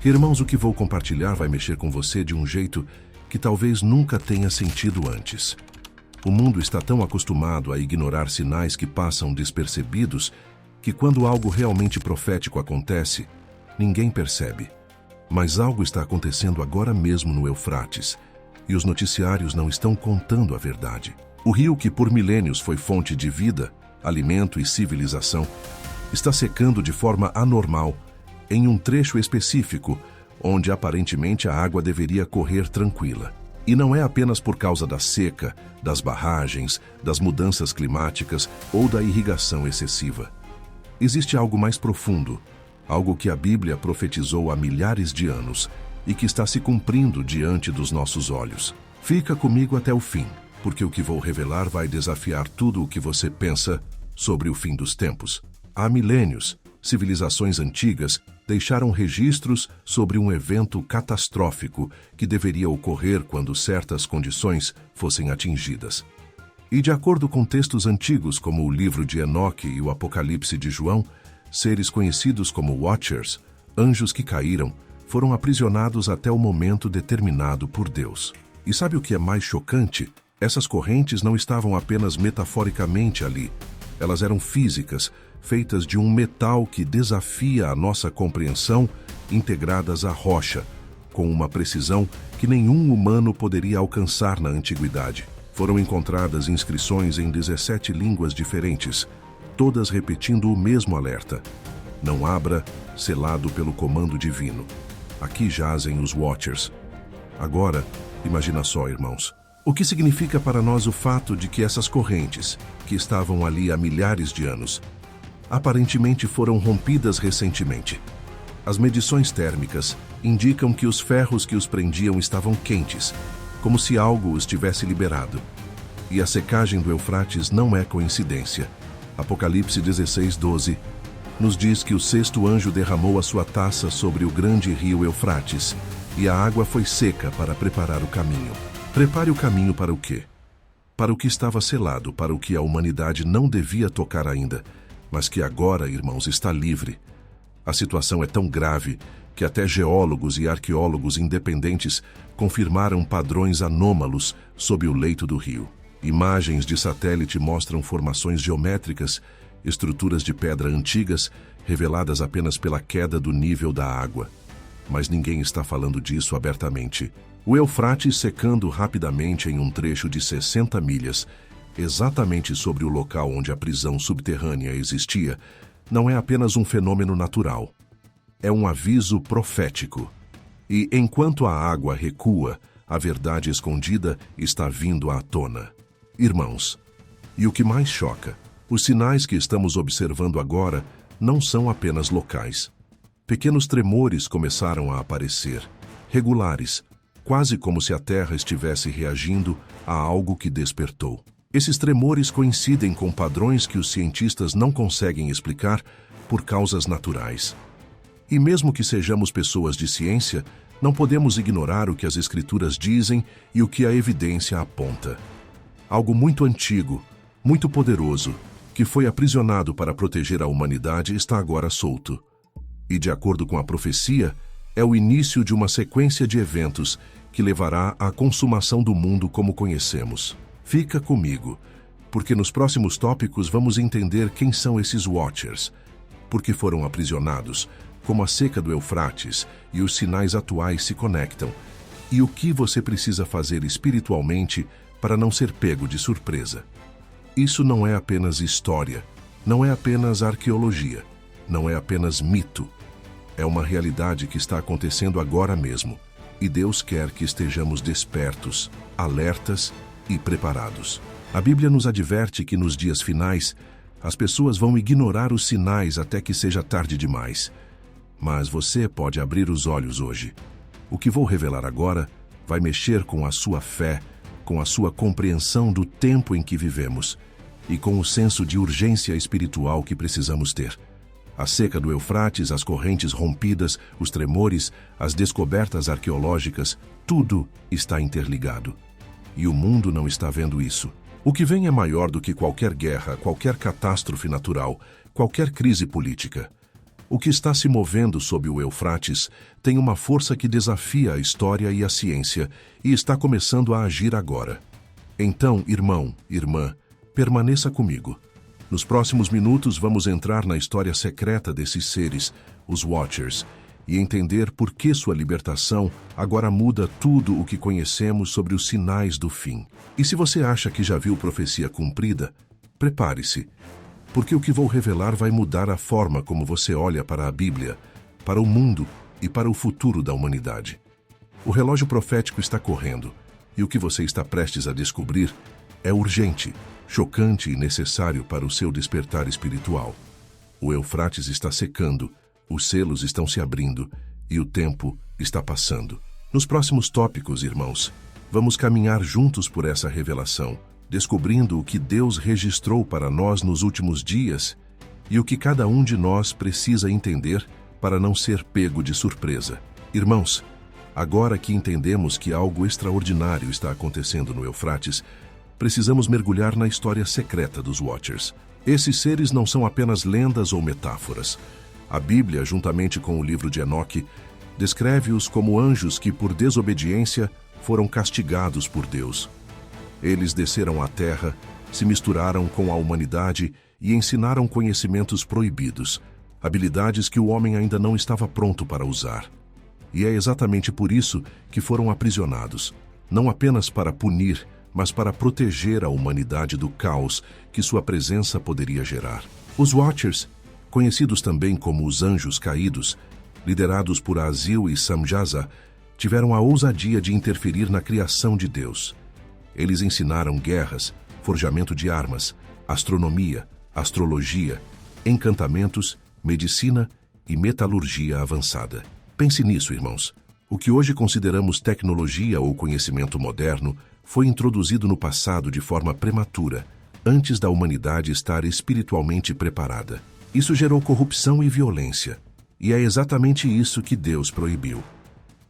Irmãos, o que vou compartilhar vai mexer com você de um jeito que talvez nunca tenha sentido antes. O mundo está tão acostumado a ignorar sinais que passam despercebidos que quando algo realmente profético acontece, ninguém percebe. Mas algo está acontecendo agora mesmo no Eufrates, e os noticiários não estão contando a verdade. O rio que por milênios foi fonte de vida, alimento e civilização, está secando de forma anormal em um trecho específico, onde aparentemente a água deveria correr tranquila. E não é apenas por causa da seca, das barragens, das mudanças climáticas ou da irrigação excessiva. Existe algo mais profundo, algo que a Bíblia profetizou há milhares de anos e que está se cumprindo diante dos nossos olhos. Fica comigo até o fim, porque o que vou revelar vai desafiar tudo o que você pensa sobre o fim dos tempos. Há milênios, civilizações antigas deixaram registros sobre um evento catastrófico que deveria ocorrer quando certas condições fossem atingidas. E de acordo com textos antigos como o livro de Enoque e o Apocalipse de João, seres conhecidos como Watchers, anjos que caíram, foram aprisionados até o momento determinado por Deus. E sabe o que é mais chocante? Essas correntes não estavam apenas metaforicamente ali. Elas eram físicas, feitas de um metal que desafia a nossa compreensão, integradas à rocha, com uma precisão que nenhum humano poderia alcançar na antiguidade. Foram encontradas inscrições em 17 línguas diferentes, todas repetindo o mesmo alerta: não abra, selado pelo comando divino. Aqui jazem os Watchers. Agora, imagina só, irmãos, o que significa para nós o fato de que essas correntes, que estavam ali há milhares de anos, aparentemente foram rompidas recentemente. As medições térmicas indicam que os ferros que os prendiam estavam quentes, como se algo os tivesse liberado. E a secagem do Eufrates não é coincidência. Apocalipse 16:12 nos diz que o sexto anjo derramou a sua taça sobre o grande rio Eufrates, e a água foi seca para preparar o caminho. Prepare o caminho para o quê? Para o que estava selado, para o que a humanidade não devia tocar ainda, mas que agora, irmãos, está livre. A situação é tão grave que até geólogos e arqueólogos independentes confirmaram padrões anômalos sob o leito do rio. Imagens de satélite mostram formações geométricas, estruturas de pedra antigas, reveladas apenas pela queda do nível da água. Mas ninguém está falando disso abertamente. O Eufrates secando rapidamente em um trecho de 60 milhas, exatamente sobre o local onde a prisão subterrânea existia, não é apenas um fenômeno natural. É um aviso profético. E enquanto a água recua, a verdade escondida está vindo à tona. Irmãos, e o que mais choca, os sinais que estamos observando agora não são apenas locais. Pequenos tremores começaram a aparecer, regulares, quase como se a Terra estivesse reagindo a algo que despertou. Esses tremores coincidem com padrões que os cientistas não conseguem explicar por causas naturais. E mesmo que sejamos pessoas de ciência, não podemos ignorar o que as Escrituras dizem e o que a evidência aponta. Algo muito antigo, muito poderoso, que foi aprisionado para proteger a humanidade, está agora solto. E, de acordo com a profecia, é o início de uma sequência de eventos que levará à consumação do mundo como conhecemos. Fica comigo, porque nos próximos tópicos vamos entender quem são esses Watchers, por que foram aprisionados, como a seca do Eufrates e os sinais atuais se conectam, e o que você precisa fazer espiritualmente para não ser pego de surpresa. Isso não é apenas história, não é apenas arqueologia, não é apenas mito. É uma realidade que está acontecendo agora mesmo, e Deus quer que estejamos despertos, alertas e preparados. A Bíblia nos adverte que nos dias finais, as pessoas vão ignorar os sinais até que seja tarde demais. Mas você pode abrir os olhos hoje. O que vou revelar agora vai mexer com a sua fé, com a sua compreensão do tempo em que vivemos e com o senso de urgência espiritual que precisamos ter. A seca do Eufrates, as correntes rompidas, os tremores, as descobertas arqueológicas, tudo está interligado. E o mundo não está vendo isso. O que vem é maior do que qualquer guerra, qualquer catástrofe natural, qualquer crise política. O que está se movendo sob o Eufrates tem uma força que desafia a história e a ciência e está começando a agir agora. Então, irmão, irmã, permaneça comigo. Nos próximos minutos vamos entrar na história secreta desses seres, os Watchers, e entender por que sua libertação agora muda tudo o que conhecemos sobre os sinais do fim. E se você acha que já viu profecia cumprida, prepare-se, porque o que vou revelar vai mudar a forma como você olha para a Bíblia, para o mundo e para o futuro da humanidade. O relógio profético está correndo, e o que você está prestes a descobrir é urgente, chocante e necessário para o seu despertar espiritual. O Eufrates está secando, os selos estão se abrindo e o tempo está passando. Nos próximos tópicos, irmãos, vamos caminhar juntos por essa revelação, descobrindo o que Deus registrou para nós nos últimos dias e o que cada um de nós precisa entender para não ser pego de surpresa. Irmãos, agora que entendemos que algo extraordinário está acontecendo no Eufrates, precisamos mergulhar na história secreta dos Watchers. Esses seres não são apenas lendas ou metáforas. A Bíblia, juntamente com o livro de Enoque, descreve-os como anjos que, por desobediência, foram castigados por Deus. Eles desceram à terra, se misturaram com a humanidade e ensinaram conhecimentos proibidos, habilidades que o homem ainda não estava pronto para usar. E é exatamente por isso que foram aprisionados, não apenas para punir, mas para proteger a humanidade do caos que sua presença poderia gerar. Os Watchers, conhecidos também como os Anjos Caídos, liderados por Azil e Samjaza, tiveram a ousadia de interferir na criação de Deus. Eles ensinaram guerras, forjamento de armas, astronomia, astrologia, encantamentos, medicina e metalurgia avançada. Pense nisso, irmãos. O que hoje consideramos tecnologia ou conhecimento moderno foi introduzido no passado de forma prematura, antes da humanidade estar espiritualmente preparada. Isso gerou corrupção e violência, e é exatamente isso que Deus proibiu.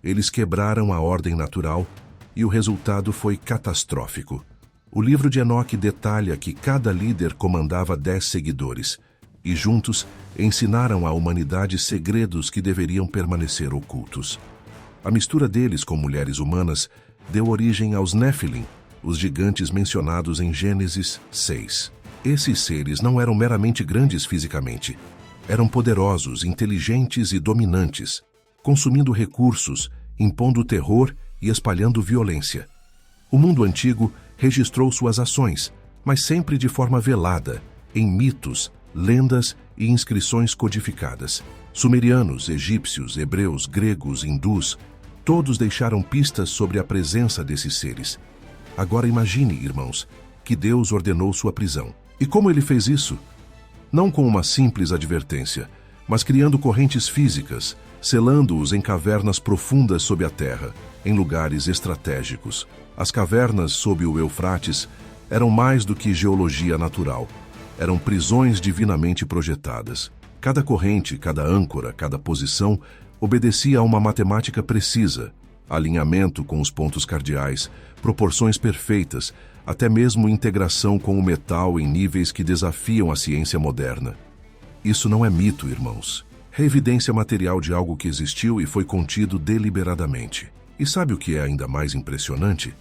Eles quebraram a ordem natural e o resultado foi catastrófico. O livro de Enoque detalha que cada líder comandava 10 seguidores, e juntos ensinaram à humanidade segredos que deveriam permanecer ocultos. A mistura deles com mulheres humanas deu origem aos Néfilim, os gigantes mencionados em Gênesis 6. Esses seres não eram meramente grandes fisicamente. Eram poderosos, inteligentes e dominantes, consumindo recursos, impondo terror e espalhando violência. O mundo antigo registrou suas ações, mas sempre de forma velada, em mitos, lendas e inscrições codificadas. Sumerianos, egípcios, hebreus, gregos, hindus, todos deixaram pistas sobre a presença desses seres. Agora imagine, irmãos, que Deus ordenou sua prisão. E como ele fez isso? Não com uma simples advertência, mas criando correntes físicas, selando-os em cavernas profundas sob a terra, em lugares estratégicos. As cavernas sob o Eufrates eram mais do que geologia natural. Eram prisões divinamente projetadas. Cada corrente, cada âncora, cada posição obedecia a uma matemática precisa, alinhamento com os pontos cardeais, proporções perfeitas, até mesmo integração com o metal em níveis que desafiam a ciência moderna. Isso não é mito, irmãos. É evidência material de algo que existiu e foi contido deliberadamente. E sabe o que é ainda mais impressionante?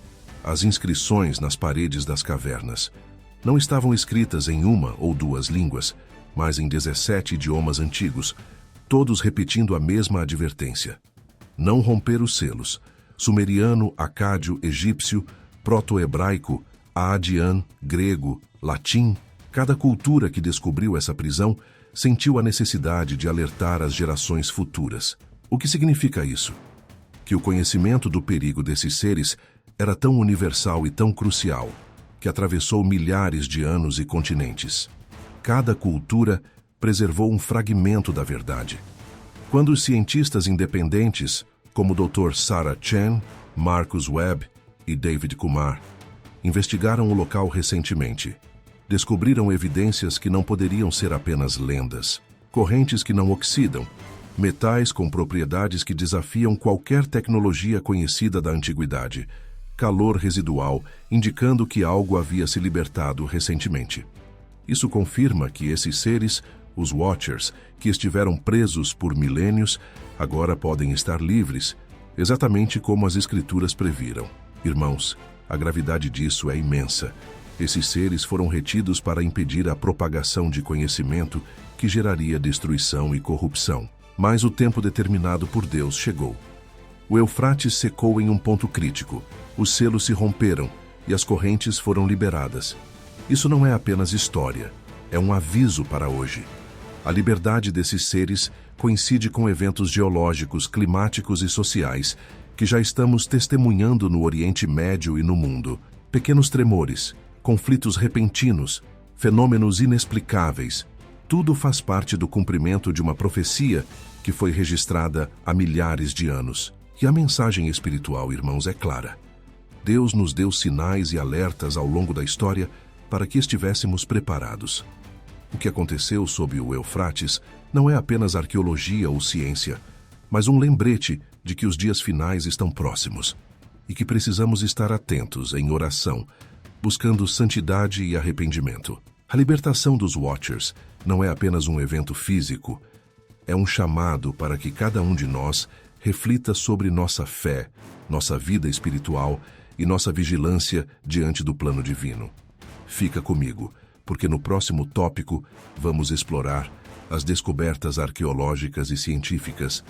As inscrições nas paredes das cavernas não estavam escritas em uma ou duas línguas, mas em 17 idiomas antigos, todos repetindo a mesma advertência. Não romper os selos. Sumeriano, acádio, egípcio, proto-hebraico, aadian, grego, latim. Cada cultura que descobriu essa prisão sentiu a necessidade de alertar as gerações futuras. O que significa isso? Que o conhecimento do perigo desses seres era tão universal e tão crucial, que atravessou milhares de anos e continentes. Cada cultura preservou um fragmento da verdade. Quando os cientistas independentes, como o Dr. Sarah Chen, Marcus Webb e David Kumar, investigaram o local recentemente, descobriram evidências que não poderiam ser apenas lendas, correntes que não oxidam, metais com propriedades que desafiam qualquer tecnologia conhecida da antiguidade, calor residual, indicando que algo havia se libertado recentemente. Isso confirma que esses seres, Os Watchers, que estiveram presos por milênios, agora podem estar livres, exatamente como as Escrituras previram. Irmãos, a gravidade disso é imensa. Esses seres foram retidos para impedir a propagação de conhecimento que geraria destruição e corrupção. Mas o tempo determinado por Deus chegou. O Eufrates secou em um ponto crítico. Os selos se romperam e as correntes foram liberadas. Isso não é apenas história, é um aviso para hoje. A liberdade desses seres coincide com eventos geológicos, climáticos e sociais que já estamos testemunhando no Oriente Médio e no mundo. Pequenos tremores, conflitos repentinos, fenômenos inexplicáveis, tudo faz parte do cumprimento de uma profecia que foi registrada há milhares de anos. E a mensagem espiritual, irmãos, é clara. Deus nos deu sinais e alertas ao longo da história para que estivéssemos preparados. O que aconteceu sob o Eufrates não é apenas arqueologia ou ciência, mas um lembrete de que os dias finais estão próximos e que precisamos estar atentos em oração, buscando santidade e arrependimento. A libertação dos Watchers não é apenas um evento físico, é um chamado para que cada um de nós reflita sobre nossa fé, nossa vida espiritual e nossa vigilância diante do plano divino. Fica comigo, porque no próximo tópico vamos explorar as descobertas arqueológicas e científicas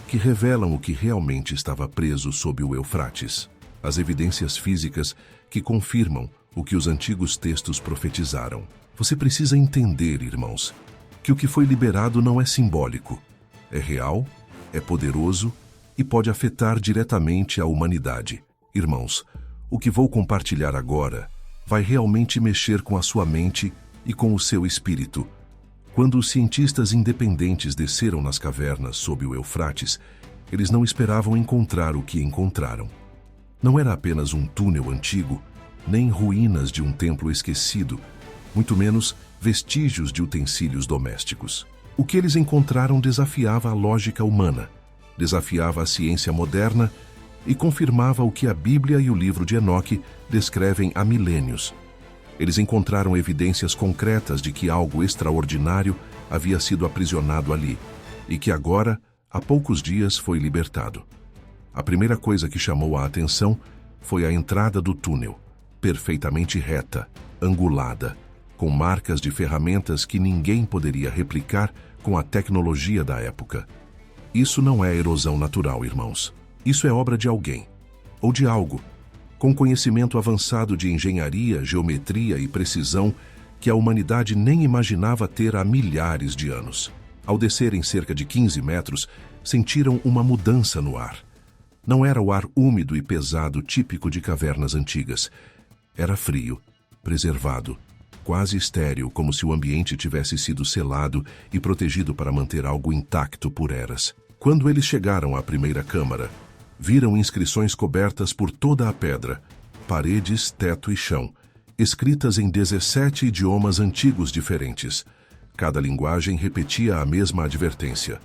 que revelam o que realmente estava preso sob o Eufrates, as evidências físicas que confirmam o que os antigos textos profetizaram. Você precisa entender, irmãos, que o que foi liberado não é simbólico, é real, é poderoso e pode afetar diretamente a humanidade. Irmãos, o que vou compartilhar agora vai realmente mexer com a sua mente e com o seu espírito. Quando os cientistas independentes desceram nas cavernas sob o Eufrates, eles não esperavam encontrar o que encontraram. Não era apenas um túnel antigo, nem ruínas de um templo esquecido, muito menos vestígios de utensílios domésticos. O que eles encontraram desafiava a lógica humana, desafiava a ciência moderna e confirmava o que a Bíblia e o livro de Enoque descrevem há milênios. Eles encontraram evidências concretas de que algo extraordinário havia sido aprisionado ali e que agora, há poucos dias, foi libertado. A primeira coisa que chamou a atenção foi a entrada do túnel, perfeitamente reta, angulada, com marcas de ferramentas que ninguém poderia replicar com a tecnologia da época. Isso não é erosão natural, irmãos. Isso é obra de alguém, ou de algo, com conhecimento avançado de engenharia, geometria e precisão que a humanidade nem imaginava ter há milhares de anos. Ao descerem cerca de 15 metros, sentiram uma mudança no ar. Não era o ar úmido e pesado típico de cavernas antigas. Era frio, preservado, quase estéril, como se o ambiente tivesse sido selado e protegido para manter algo intacto por eras. Quando eles chegaram à primeira câmara, viram inscrições cobertas por toda a pedra, paredes, teto e chão, escritas em 17 idiomas antigos diferentes. Cada linguagem repetia a mesma advertência: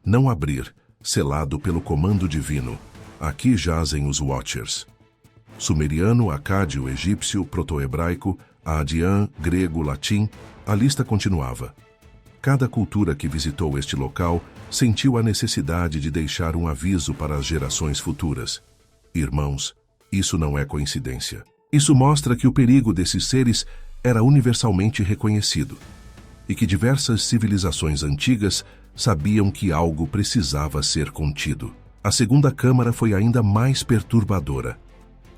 não abrir, selado pelo comando divino. Aqui jazem os Watchers. Sumeriano, acádio, egípcio, proto-hebraico, adian, grego, latim, a lista continuava. Cada cultura que visitou este local sentiu a necessidade de deixar um aviso para as gerações futuras. Irmãos, isso não é coincidência. Isso mostra que o perigo desses seres era universalmente reconhecido e que diversas civilizações antigas sabiam que algo precisava ser contido. A segunda câmara foi ainda mais perturbadora.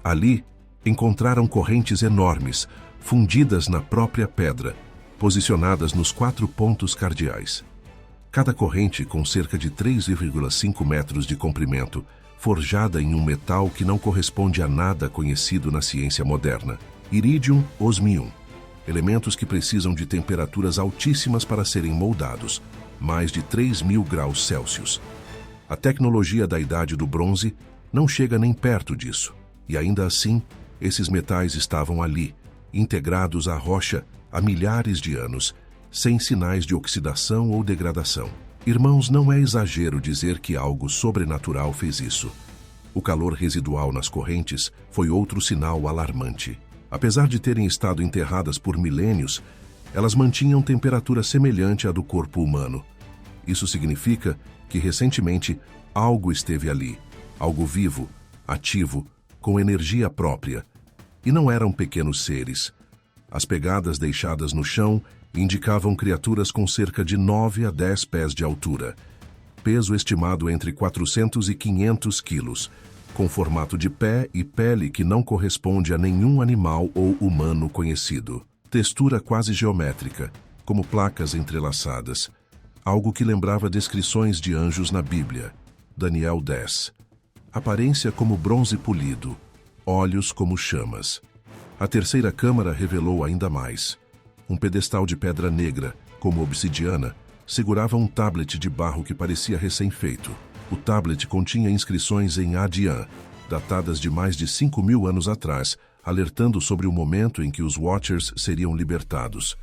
Ali, encontraram correntes enormes, fundidas na própria pedra, posicionadas nos 4 pontos cardeais. Cada corrente com cerca de 3,5 metros de comprimento, forjada em um metal que não corresponde a nada conhecido na ciência moderna. Iridium, osmium. Elementos que precisam de temperaturas altíssimas para serem moldados, mais de 3.000 graus Celsius. A tecnologia da Idade do Bronze não chega nem perto disso. E ainda assim, esses metais estavam ali, integrados à rocha há milhares de anos, sem sinais de oxidação ou degradação. Irmãos, não é exagero dizer que algo sobrenatural fez isso. O calor residual nas correntes foi outro sinal alarmante. Apesar de terem estado enterradas por milênios, Elas mantinham temperatura semelhante à do corpo humano. Isso significa que, recentemente, algo esteve ali, algo vivo, ativo, com energia própria. E não eram pequenos seres. As pegadas deixadas no chão indicavam criaturas com cerca de 9 a 10 pés de altura, peso estimado entre 400 e 500 quilos, com formato de pé e pele que não corresponde a nenhum animal ou humano conhecido. Textura quase geométrica, como placas entrelaçadas, algo que lembrava descrições de anjos na Bíblia. Daniel 10. Aparência como bronze polido, olhos como chamas. A terceira câmara revelou ainda mais. Um pedestal de pedra negra, como obsidiana, segurava um tablet de barro que parecia recém-feito. O tablet continha inscrições em Adian, datadas de mais de 5.000 anos atrás, alertando sobre o momento em que os Watchers seriam libertados,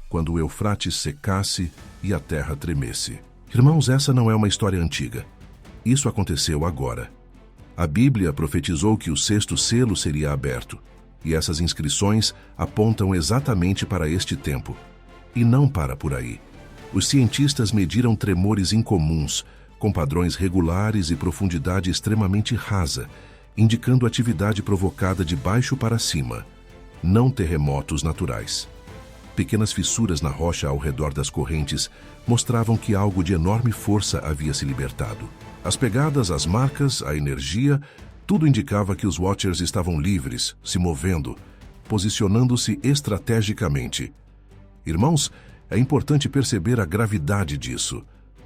quando o Eufrates secasse e a terra tremesse. Irmãos, essa não é uma história antiga. Isso aconteceu agora. A Bíblia profetizou que o sexto selo seria aberto, e essas inscrições apontam exatamente para este tempo, e não para por aí. Os cientistas mediram tremores incomuns, com padrões regulares e profundidade extremamente rasa, indicando atividade provocada de baixo para cima, não terremotos naturais. Pequenas fissuras na rocha ao redor das correntes mostravam que algo de enorme força havia se libertado. As pegadas, as marcas, a energia, tudo indicava que os Watchers estavam livres, se movendo, posicionando-se estrategicamente. Irmãos, é importante perceber a gravidade disso.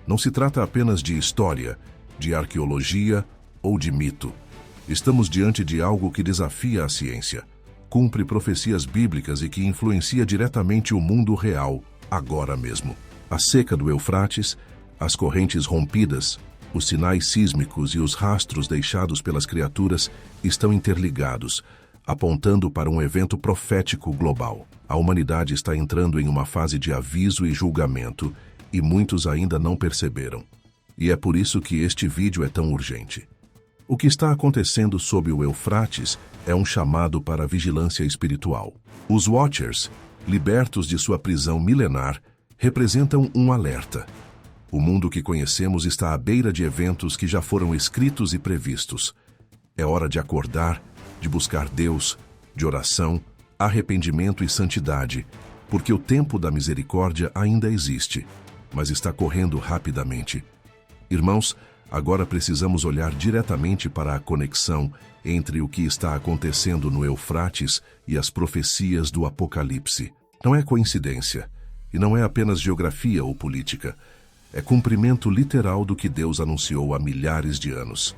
Não se trata apenas de história, de arqueologia ou de mito. Estamos diante de algo que desafia a ciência, cumpre profecias bíblicas e que influencia diretamente o mundo real, agora mesmo. A seca do Eufrates, as correntes rompidas, os sinais sísmicos e os rastros deixados pelas criaturas estão interligados, apontando para um evento profético global. A humanidade está entrando em uma fase de aviso e julgamento, e muitos ainda não perceberam. E é por isso que este vídeo é tão urgente. O que está acontecendo sob o Eufrates é um chamado para a vigilância espiritual. Os Watchers, libertos de sua prisão milenar, representam um alerta. O mundo que conhecemos está à beira de eventos que já foram escritos e previstos. É hora de acordar, de buscar Deus, de oração, arrependimento e santidade, porque o tempo da misericórdia ainda existe, mas está correndo rapidamente. Irmãos, agora precisamos olhar diretamente para a conexão entre o que está acontecendo no Eufrates e as profecias do Apocalipse. Não é coincidência, e não é apenas geografia ou política. É cumprimento literal do que Deus anunciou há milhares de anos.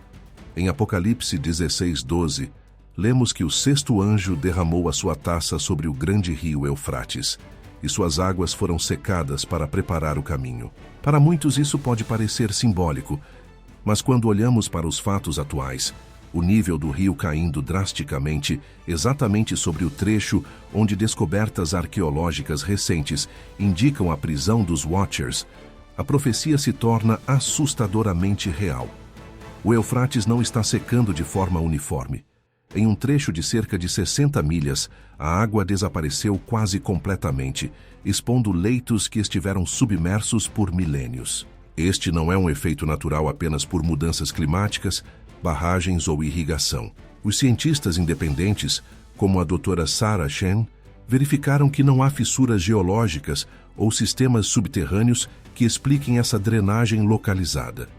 Em Apocalipse 16:12, lemos que o sexto anjo derramou a sua taça sobre o grande rio Eufrates, e suas águas foram secadas para preparar o caminho. Para muitos isso pode parecer simbólico, mas quando olhamos para os fatos atuais, o nível do rio caindo drasticamente, exatamente sobre o trecho onde descobertas arqueológicas recentes indicam a prisão dos Watchers, a profecia se torna assustadoramente real. O Eufrates não está secando de forma uniforme. Em um trecho de cerca de 60 milhas, a água desapareceu quase completamente, expondo leitos que estiveram submersos por milênios. Este não é um efeito natural apenas por mudanças climáticas, barragens ou irrigação. Os cientistas independentes, como a doutora Sarah Shen, verificaram que não há fissuras geológicas ou sistemas subterrâneos que expliquem essa drenagem localizada.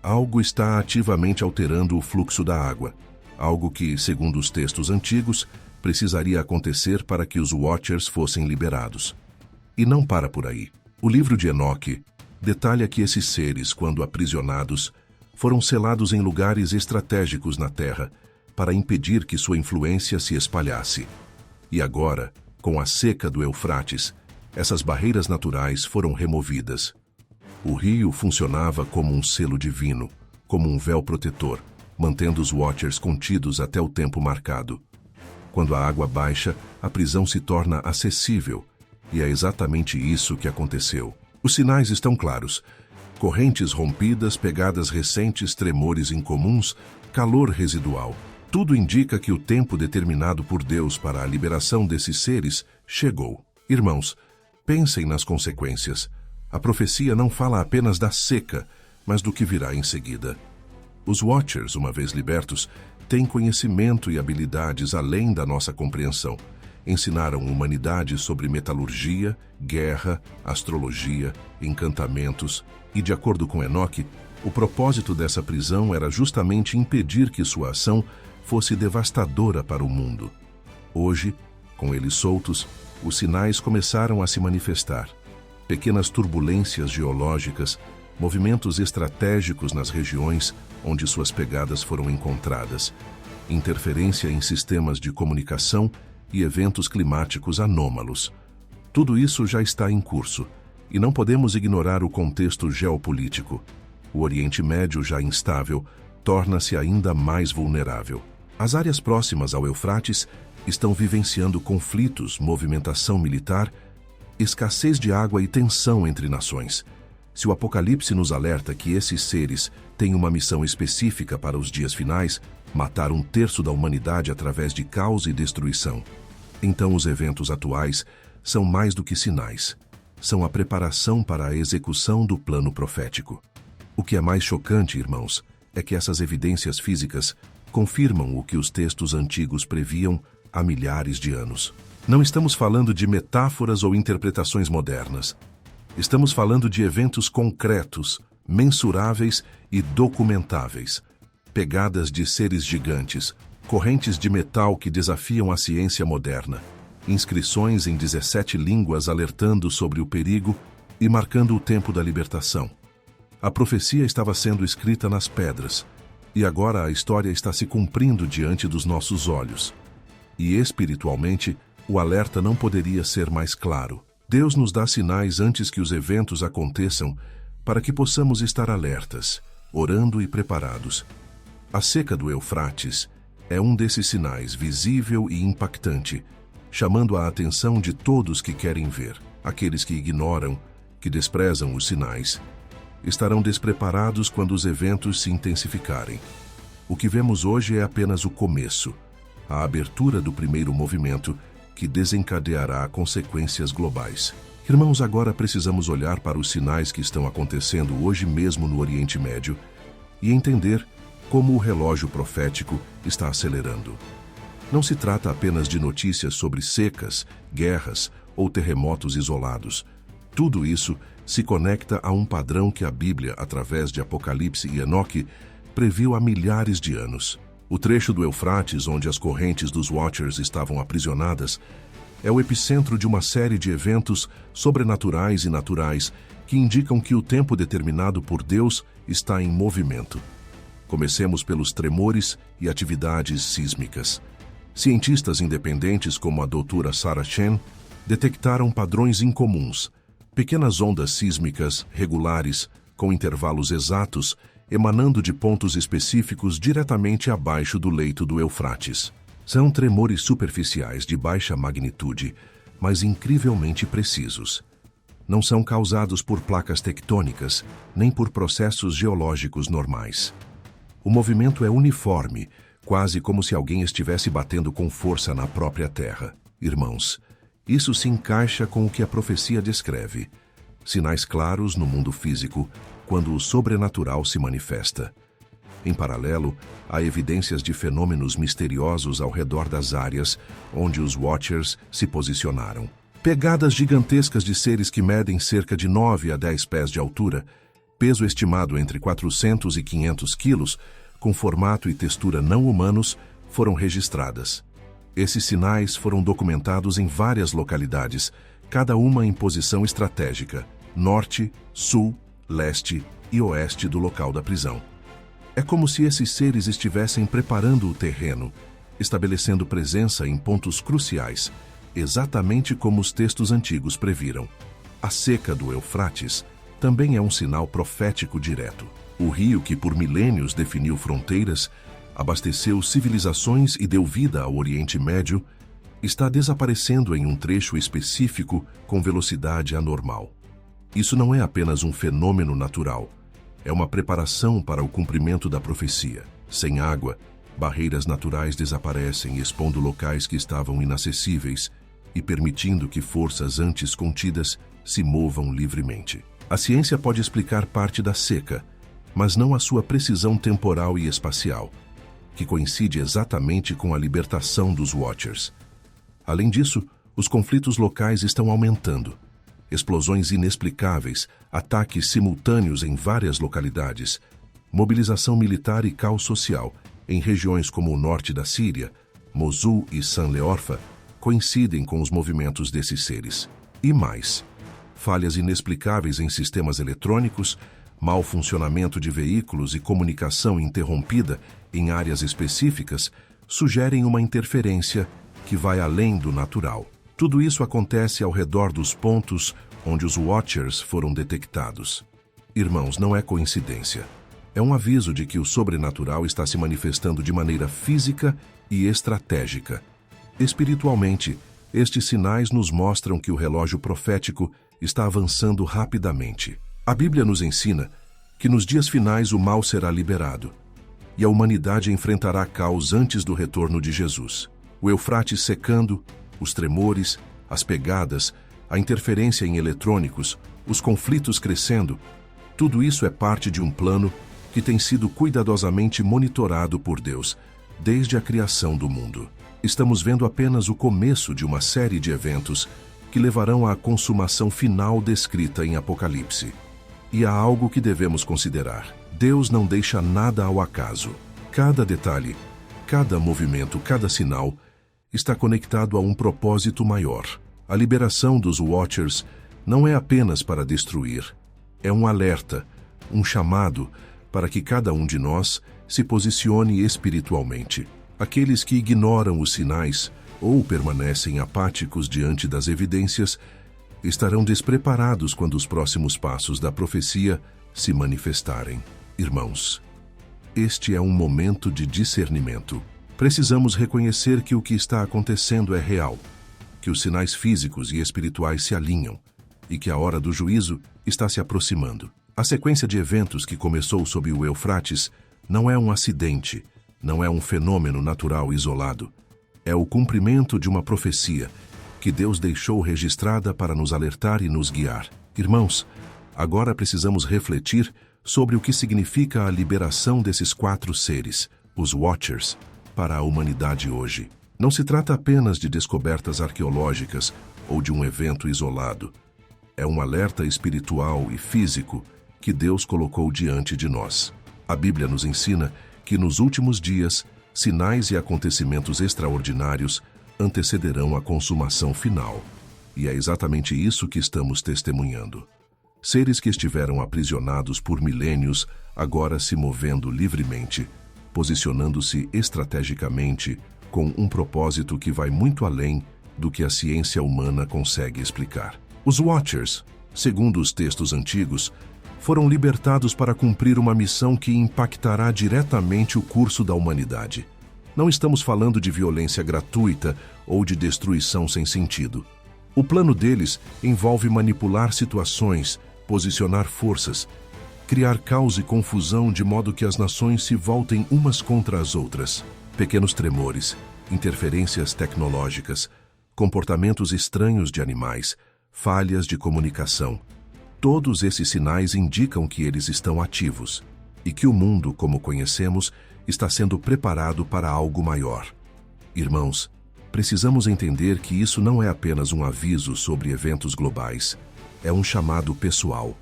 Algo está ativamente alterando o fluxo da água, algo que, segundo os textos antigos, precisaria acontecer para que os Watchers fossem liberados. E não para por aí. O livro de Enoque detalha que esses seres, quando aprisionados, foram selados em lugares estratégicos na Terra para impedir que sua influência se espalhasse. E agora, com a seca do Eufrates, essas barreiras naturais foram removidas. O rio funcionava como um selo divino, como um véu protetor, mantendo os Watchers contidos até o tempo marcado. Quando a água baixa, a prisão se torna acessível, e é exatamente isso que aconteceu. Os sinais estão claros. Correntes rompidas, pegadas recentes, tremores incomuns, calor residual. Tudo indica que o tempo determinado por Deus para a liberação desses seres chegou. Irmãos, Pensem nas consequências. A profecia não fala apenas da seca, mas do que virá em seguida. Os Watchers, uma vez libertos, têm conhecimento e habilidades além da nossa compreensão. Ensinaram a humanidade sobre metalurgia, guerra, astrologia, encantamentos e, de acordo com Enoque, o propósito dessa prisão era justamente impedir que sua ação fosse devastadora para o mundo. Hoje, com eles soltos, os sinais começaram a se manifestar. Pequenas turbulências geológicas, movimentos estratégicos nas regiões onde suas pegadas foram encontradas, interferência em sistemas de comunicação e eventos climáticos anômalos. Tudo isso já está em curso, e não podemos ignorar o contexto geopolítico. O Oriente Médio, já instável, torna-se ainda mais vulnerável. As áreas próximas ao Eufrates estão vivenciando conflitos, movimentação militar, escassez de água e tensão entre nações. Se o Apocalipse nos alerta que esses seres têm uma missão específica para os dias finais, matar 1/3 da humanidade através de caos e destruição, então os eventos atuais são mais do que sinais. São a preparação para a execução do plano profético. O que é mais chocante, irmãos, é que essas evidências físicas confirmam o que os textos antigos previam há milhares de anos. Não estamos falando de metáforas ou interpretações modernas. Estamos falando de eventos concretos, mensuráveis e documentáveis. Pegadas de seres gigantes, correntes de metal que desafiam a ciência moderna, inscrições em 17 línguas alertando sobre o perigo e marcando o tempo da libertação. A profecia estava sendo escrita nas pedras, e agora a história está se cumprindo diante dos nossos olhos. E espiritualmente, o alerta não poderia ser mais claro. Deus nos dá sinais antes que os eventos aconteçam para que possamos estar alertas, orando e preparados. A seca do Eufrates é um desses sinais visível e impactante, chamando a atenção de todos que querem ver. Aqueles que ignoram, que desprezam os sinais, estarão despreparados quando os eventos se intensificarem. O que vemos hoje é apenas o começo, a abertura do primeiro movimento que desencadeará consequências globais. Irmãos, agora precisamos olhar para os sinais que estão acontecendo hoje mesmo no Oriente Médio e entender como o relógio profético está acelerando. Não se trata apenas de notícias sobre secas, guerras ou terremotos isolados. Tudo isso se conecta a um padrão que a Bíblia, através de Apocalipse e Enoque, previu há milhares de anos. O trecho do Eufrates, onde as correntes dos Watchers estavam aprisionadas, é o epicentro de uma série de eventos sobrenaturais e naturais que indicam que o tempo determinado por Deus está em movimento. Comecemos pelos tremores e atividades sísmicas. Cientistas independentes como a doutora Sarah Chen detectaram padrões incomuns, pequenas ondas sísmicas regulares, com intervalos exatos, emanando de pontos específicos diretamente abaixo do leito do Eufrates. São tremores superficiais de baixa magnitude, mas incrivelmente precisos. Não são causados por placas tectônicas, nem por processos geológicos normais. O movimento é uniforme, quase como se alguém estivesse batendo com força na própria terra. Irmãos, isso se encaixa com o que a profecia descreve. Sinais claros no mundo físico, quando o sobrenatural se manifesta. Em paralelo, há evidências de fenômenos misteriosos ao redor das áreas onde os Watchers se posicionaram. Pegadas gigantescas de seres que medem cerca de 9 a 10 pés de altura, peso estimado entre 400 e 500 quilos, com formato e textura não humanos, foram registradas. Esses sinais foram documentados em várias localidades, cada uma em posição estratégica, norte, sul, leste e oeste do local da prisão. É como se esses seres estivessem preparando o terreno, estabelecendo presença em pontos cruciais, exatamente como os textos antigos previram. A seca do Eufrates também é um sinal profético direto. O rio que por milênios definiu fronteiras, abasteceu civilizações e deu vida ao Oriente Médio, está desaparecendo em um trecho específico com velocidade anormal. Isso não é apenas um fenômeno natural, é uma preparação para o cumprimento da profecia. Sem água, barreiras naturais desaparecem, expondo locais que estavam inacessíveis, e permitindo que forças antes contidas se movam livremente. A ciência pode explicar parte da seca, mas não a sua precisão temporal e espacial, que coincide exatamente com a libertação dos Watchers. Além disso, os conflitos locais estão aumentando. Explosões inexplicáveis, ataques simultâneos em várias localidades, mobilização militar e caos social em regiões como o norte da Síria, Mosul e Sanleorfa coincidem com os movimentos desses seres. E mais, falhas inexplicáveis em sistemas eletrônicos, mau funcionamento de veículos e comunicação interrompida em áreas específicas sugerem uma interferência que vai além do natural. Tudo isso acontece ao redor dos pontos onde os Watchers foram detectados. Irmãos, não é coincidência. É um aviso de que o sobrenatural está se manifestando de maneira física e estratégica. Espiritualmente, estes sinais nos mostram que o relógio profético está avançando rapidamente. A Bíblia nos ensina que nos dias finais o mal será liberado e a humanidade enfrentará caos antes do retorno de Jesus. O Eufrates secando, os tremores, as pegadas, a interferência em eletrônicos, os conflitos crescendo, tudo isso é parte de um plano que tem sido cuidadosamente monitorado por Deus desde a criação do mundo. Estamos vendo apenas o começo de uma série de eventos que levarão à consumação final descrita em Apocalipse. E há algo que devemos considerar. Deus não deixa nada ao acaso. Cada detalhe, cada movimento, cada sinal está conectado a um propósito maior. A liberação dos Watchers não é apenas para destruir. É um alerta, um chamado para que cada um de nós se posicione espiritualmente. Aqueles que ignoram os sinais ou permanecem apáticos diante das evidências estarão despreparados quando os próximos passos da profecia se manifestarem. Irmãos, este é um momento de discernimento. Precisamos reconhecer que o que está acontecendo é real, que os sinais físicos e espirituais se alinham e que a hora do juízo está se aproximando. A sequência de eventos que começou sob o Eufrates não é um acidente, não é um fenômeno natural isolado. É o cumprimento de uma profecia que Deus deixou registrada para nos alertar e nos guiar. Irmãos, agora precisamos refletir sobre o que significa a liberação desses 4 seres, os Watchers, para a humanidade hoje. Não se trata apenas de descobertas arqueológicas ou de um evento isolado. É um alerta espiritual e físico que Deus colocou diante de nós. A Bíblia nos ensina que nos últimos dias, sinais e acontecimentos extraordinários antecederão a consumação final. E é exatamente isso que estamos testemunhando. Seres que estiveram aprisionados por milênios, agora se movendo livremente, posicionando-se estrategicamente com um propósito que vai muito além do que a ciência humana consegue explicar. Os Watchers, segundo os textos antigos, foram libertados para cumprir uma missão que impactará diretamente o curso da humanidade. Não estamos falando de violência gratuita ou de destruição sem sentido. O plano deles envolve manipular situações, posicionar forças, criar caos e confusão de modo que as nações se voltem umas contra as outras. Pequenos tremores, interferências tecnológicas, comportamentos estranhos de animais, falhas de comunicação. Todos esses sinais indicam que eles estão ativos e que o mundo, como conhecemos, está sendo preparado para algo maior. Irmãos, precisamos entender que isso não é apenas um aviso sobre eventos globais, é um chamado pessoal.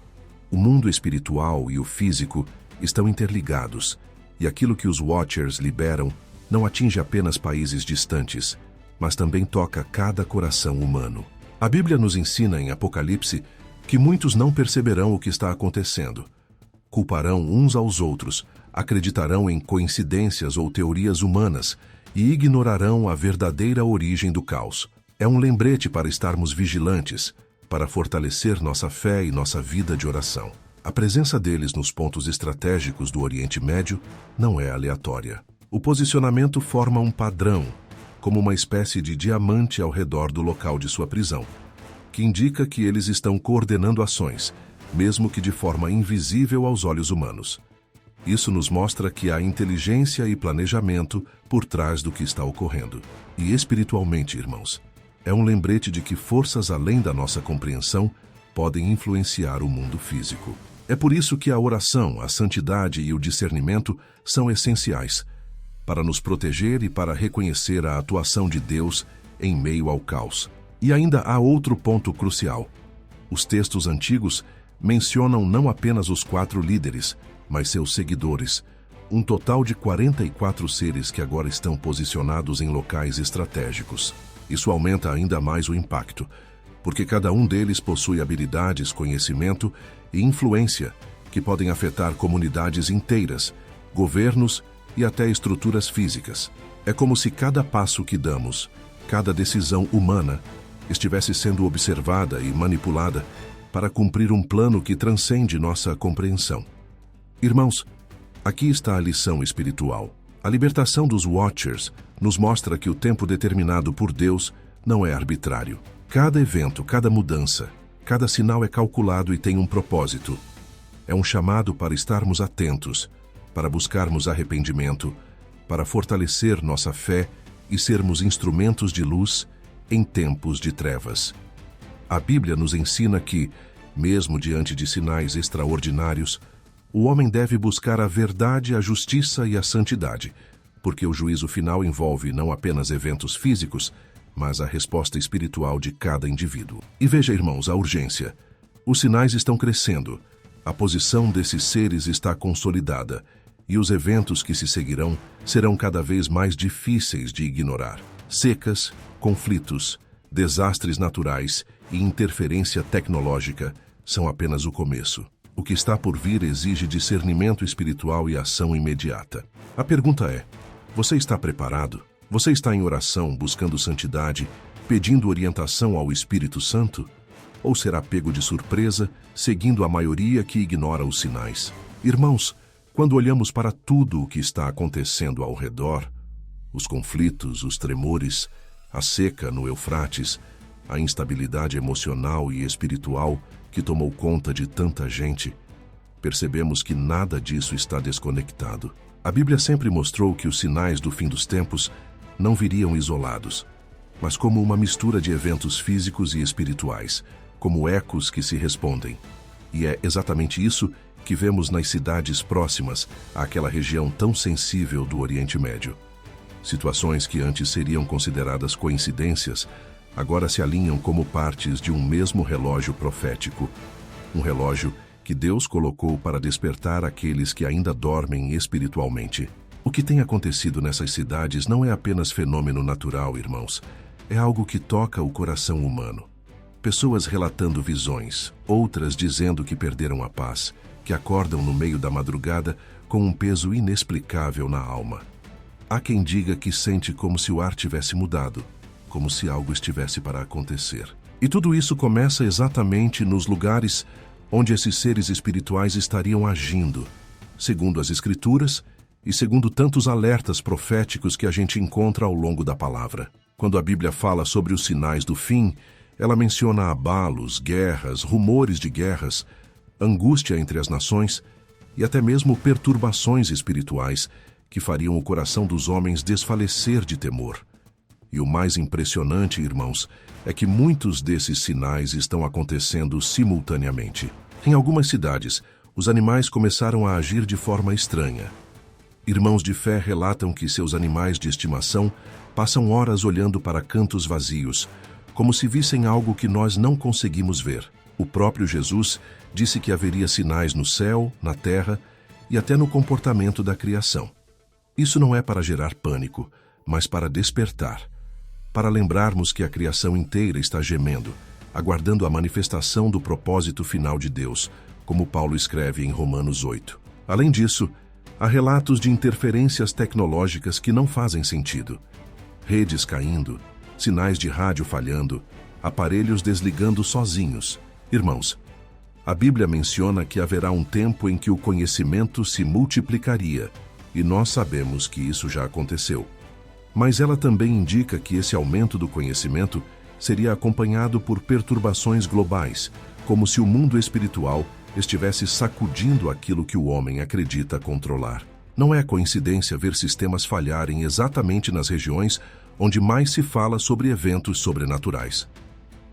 O mundo espiritual e o físico estão interligados, e aquilo que os Watchers liberam não atinge apenas países distantes, mas também toca cada coração humano. A Bíblia nos ensina em Apocalipse que muitos não perceberão o que está acontecendo. Culparão uns aos outros, acreditarão em coincidências ou teorias humanas e ignorarão a verdadeira origem do caos. É um lembrete para estarmos vigilantes, para fortalecer nossa fé e nossa vida de oração. A presença deles nos pontos estratégicos do Oriente Médio não é aleatória. O posicionamento forma um padrão, como uma espécie de diamante ao redor do local de sua prisão, que indica que eles estão coordenando ações, mesmo que de forma invisível aos olhos humanos. Isso nos mostra que há inteligência e planejamento por trás do que está ocorrendo. E espiritualmente, irmãos, É um lembrete de que forças além da nossa compreensão podem influenciar o mundo físico. É por isso que a oração, a santidade e o discernimento são essenciais para nos proteger e para reconhecer a atuação de Deus em meio ao caos. E ainda há outro ponto crucial. Os textos antigos mencionam não apenas os 4 líderes, mas seus seguidores, um total de 44 seres que agora estão posicionados em locais estratégicos. Isso aumenta ainda mais o impacto, porque cada um deles possui habilidades, conhecimento e influência que podem afetar comunidades inteiras, governos e até estruturas físicas. É como se cada passo que damos, cada decisão humana, estivesse sendo observada e manipulada para cumprir um plano que transcende nossa compreensão. Irmãos, aqui está a lição espiritual. A libertação dos Watchers nos mostra que o tempo determinado por Deus não é arbitrário. Cada evento, cada mudança, cada sinal é calculado e tem um propósito. É um chamado para estarmos atentos, para buscarmos arrependimento, para fortalecer nossa fé e sermos instrumentos de luz em tempos de trevas. A Bíblia nos ensina que, mesmo diante de sinais extraordinários, o homem deve buscar a verdade, a justiça e a santidade, porque o juízo final envolve não apenas eventos físicos, mas a resposta espiritual de cada indivíduo. E veja, irmãos, a urgência. Os sinais estão crescendo, a posição desses seres está consolidada, e os eventos que se seguirão serão cada vez mais difíceis de ignorar. Secas, conflitos, desastres naturais e interferência tecnológica são apenas o começo. O que está por vir exige discernimento espiritual e ação imediata. A pergunta é: você está preparado? Você está em oração, buscando santidade, pedindo orientação ao Espírito Santo? Ou será pego de surpresa, seguindo a maioria que ignora os sinais? Irmãos, quando olhamos para tudo o que está acontecendo ao redor, os conflitos, os tremores, a seca no Eufrates, a instabilidade emocional e espiritual que tomou conta de tanta gente, percebemos que nada disso está desconectado. A Bíblia sempre mostrou que os sinais do fim dos tempos não viriam isolados, mas como uma mistura de eventos físicos e espirituais, como ecos que se respondem. E é exatamente isso que vemos nas cidades próximas àquela região tão sensível do Oriente Médio. Situações que antes seriam consideradas coincidências, agora se alinham como partes de um mesmo relógio profético, um relógio que Deus colocou para despertar aqueles que ainda dormem espiritualmente. O que tem acontecido nessas cidades não é apenas fenômeno natural, irmãos. É algo que toca o coração humano. Pessoas relatando visões, outras dizendo que perderam a paz, que acordam no meio da madrugada com um peso inexplicável na alma. Há quem diga que sente como se o ar tivesse mudado, como se algo estivesse para acontecer. E tudo isso começa exatamente nos lugares onde esses seres espirituais estariam agindo, segundo as Escrituras e segundo tantos alertas proféticos que a gente encontra ao longo da palavra. Quando a Bíblia fala sobre os sinais do fim, ela menciona abalos, guerras, rumores de guerras, angústia entre as nações e até mesmo perturbações espirituais que fariam o coração dos homens desfalecer de temor. E o mais impressionante, irmãos, é que muitos desses sinais estão acontecendo simultaneamente. Em algumas cidades, os animais começaram a agir de forma estranha. Irmãos de fé relatam que seus animais de estimação passam horas olhando para cantos vazios, como se vissem algo que nós não conseguimos ver. O próprio Jesus disse que haveria sinais no céu, na terra e até no comportamento da criação. Isso não é para gerar pânico, mas para despertar, para lembrarmos que a criação inteira está gemendo, aguardando a manifestação do propósito final de Deus, como Paulo escreve em Romanos 8. Além disso, há relatos de interferências tecnológicas que não fazem sentido. Redes caindo, sinais de rádio falhando, aparelhos desligando sozinhos. Irmãos, a Bíblia menciona que haverá um tempo em que o conhecimento se multiplicaria, e nós sabemos que isso já aconteceu. Mas ela também indica que esse aumento do conhecimento seria acompanhado por perturbações globais, como se o mundo espiritual estivesse sacudindo aquilo que o homem acredita controlar. Não é coincidência ver sistemas falharem exatamente nas regiões onde mais se fala sobre eventos sobrenaturais.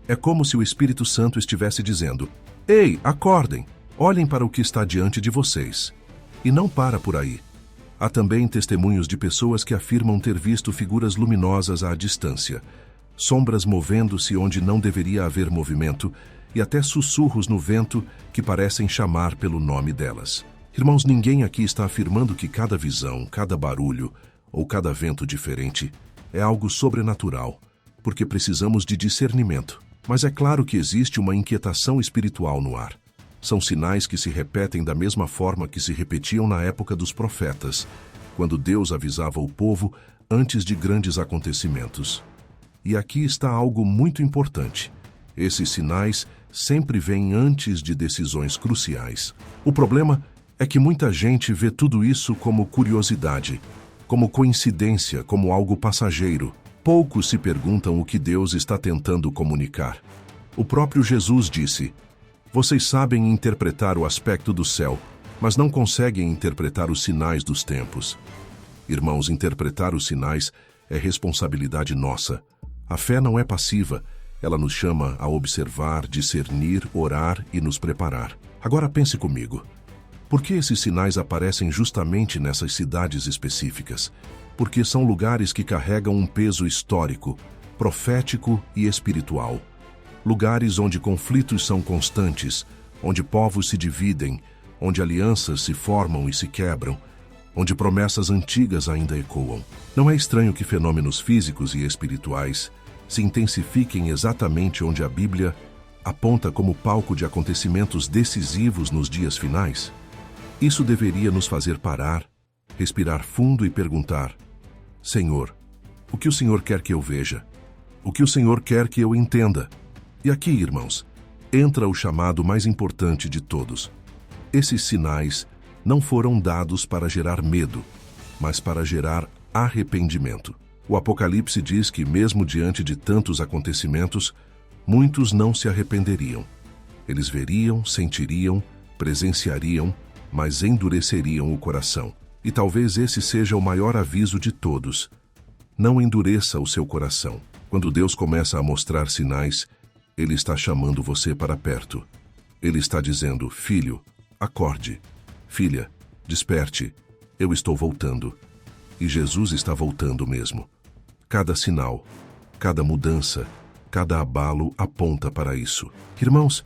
É como se o Espírito Santo estivesse dizendo: Ei, acordem, olhem para o que está diante de vocês. E não para por aí. Há também testemunhos de pessoas que afirmam ter visto figuras luminosas à distância, sombras movendo-se onde não deveria haver movimento e até sussurros no vento que parecem chamar pelo nome delas. Irmãos, ninguém aqui está afirmando que cada visão, cada barulho ou cada vento diferente é algo sobrenatural, porque precisamos de discernimento. Mas é claro que existe uma inquietação espiritual no ar. São sinais que se repetem da mesma forma que se repetiam na época dos profetas, quando Deus avisava o povo antes de grandes acontecimentos. E aqui está algo muito importante. Esses sinais sempre vêm antes de decisões cruciais. O problema é que muita gente vê tudo isso como curiosidade, como coincidência, como algo passageiro. Poucos se perguntam o que Deus está tentando comunicar. O próprio Jesus disse: Vocês sabem interpretar o aspecto do céu, mas não conseguem interpretar os sinais dos tempos. Irmãos, interpretar os sinais é responsabilidade nossa. A fé não é passiva, ela nos chama a observar, discernir, orar e nos preparar. Agora pense comigo. Por que esses sinais aparecem justamente nessas cidades específicas? Porque são lugares que carregam um peso histórico, profético e espiritual. Lugares onde conflitos são constantes, onde povos se dividem, onde alianças se formam e se quebram, onde promessas antigas ainda ecoam. Não é estranho que fenômenos físicos e espirituais se intensifiquem exatamente onde a Bíblia aponta como palco de acontecimentos decisivos nos dias finais? Isso deveria nos fazer parar, respirar fundo e perguntar: Senhor, o que o Senhor quer que eu veja? O que o Senhor quer que eu entenda? E aqui, irmãos, entra o chamado mais importante de todos. Esses sinais não foram dados para gerar medo, mas para gerar arrependimento. O Apocalipse diz que, mesmo diante de tantos acontecimentos, muitos não se arrependeriam. Eles veriam, sentiriam, presenciariam, mas endureceriam o coração. E talvez esse seja o maior aviso de todos. Não endureça o seu coração. Quando Deus começa a mostrar sinais, Ele está chamando você para perto. Ele está dizendo: Filho, acorde. Filha, desperte. Eu estou voltando. E Jesus está voltando mesmo. Cada sinal, cada mudança, cada abalo aponta para isso. Irmãos,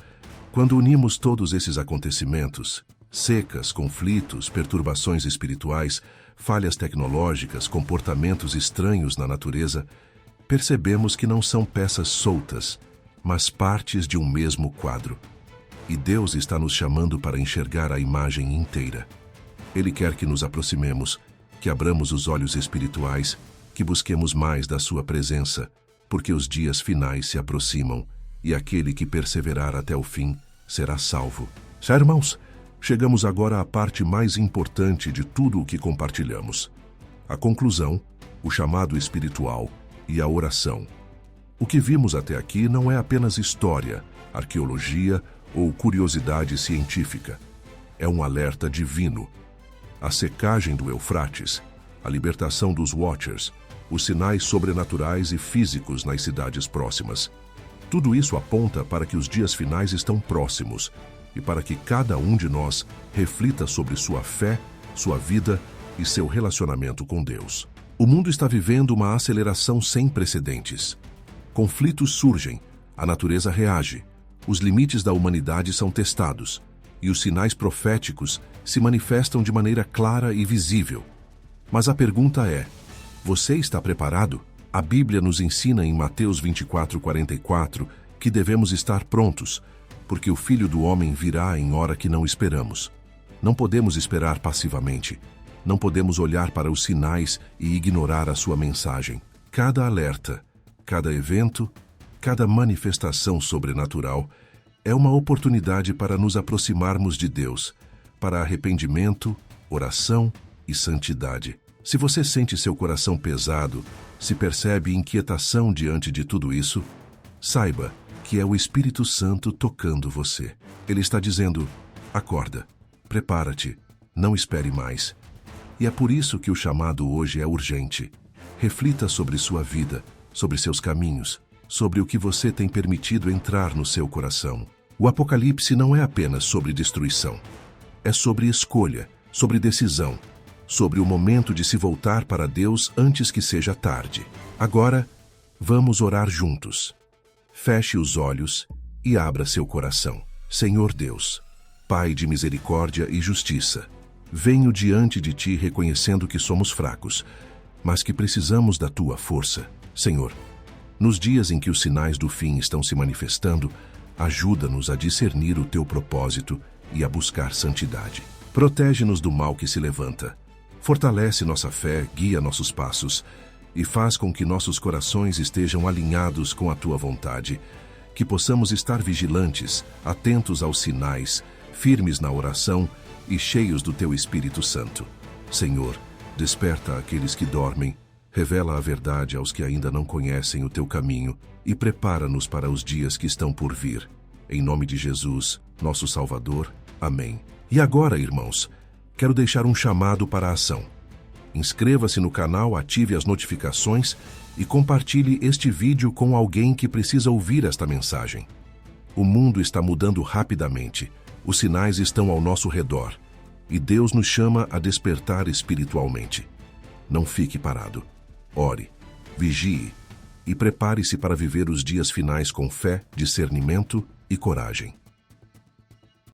quando unimos todos esses acontecimentos, secas, conflitos, perturbações espirituais, falhas tecnológicas, comportamentos estranhos na natureza, percebemos que não são peças soltas, mas partes de um mesmo quadro. E Deus está nos chamando para enxergar a imagem inteira. Ele quer que nos aproximemos, que abramos os olhos espirituais, que busquemos mais da sua presença, porque os dias finais se aproximam e aquele que perseverar até o fim será salvo. Já, irmãos, chegamos agora à parte mais importante de tudo o que compartilhamos. A conclusão, o chamado espiritual e a oração. O que vimos até aqui não é apenas história, arqueologia ou curiosidade científica. É um alerta divino. A secagem do Eufrates, a libertação dos Watchers, os sinais sobrenaturais e físicos nas cidades próximas. Tudo isso aponta para que os dias finais estão próximos e para que cada um de nós reflita sobre sua fé, sua vida e seu relacionamento com Deus. O mundo está vivendo uma aceleração sem precedentes. Conflitos surgem, a natureza reage, os limites da humanidade são testados e os sinais proféticos se manifestam de maneira clara e visível. Mas a pergunta é: você está preparado? A Bíblia nos ensina em Mateus 24:44 que devemos estar prontos, porque o Filho do Homem virá em hora que não esperamos. Não podemos esperar passivamente. Não podemos olhar para os sinais e ignorar a sua mensagem. Cada alerta, cada evento, cada manifestação sobrenatural é uma oportunidade para nos aproximarmos de Deus, para arrependimento, oração e santidade. Se você sente seu coração pesado, se percebe inquietação diante de tudo isso, saiba que é o Espírito Santo tocando você. Ele está dizendo: acorda, prepara-te, não espere mais. E é por isso que o chamado hoje é urgente. Reflita sobre sua vida, sobre seus caminhos, sobre o que você tem permitido entrar no seu coração. O Apocalipse não é apenas sobre destruição. É sobre escolha, sobre decisão, sobre o momento de se voltar para Deus antes que seja tarde. Agora, vamos orar juntos. Feche os olhos e abra seu coração. Senhor Deus, Pai de misericórdia e justiça, venho diante de Ti reconhecendo que somos fracos, mas que precisamos da Tua força. Senhor, nos dias em que os sinais do fim estão se manifestando, ajuda-nos a discernir o Teu propósito e a buscar santidade. Protege-nos do mal que se levanta. Fortalece nossa fé, guia nossos passos e faz com que nossos corações estejam alinhados com a Tua vontade, que possamos estar vigilantes, atentos aos sinais, firmes na oração e cheios do Teu Espírito Santo. Senhor, desperta aqueles que dormem, revela a verdade aos que ainda não conhecem o Teu caminho e prepara-nos para os dias que estão por vir. Em nome de Jesus, nosso Salvador. Amém. E agora, irmãos, quero deixar um chamado para a ação. Inscreva-se no canal, ative as notificações e compartilhe este vídeo com alguém que precisa ouvir esta mensagem. O mundo está mudando rapidamente, os sinais estão ao nosso redor e Deus nos chama a despertar espiritualmente. Não fique parado. Ore, vigie e prepare-se para viver os dias finais com fé, discernimento e coragem.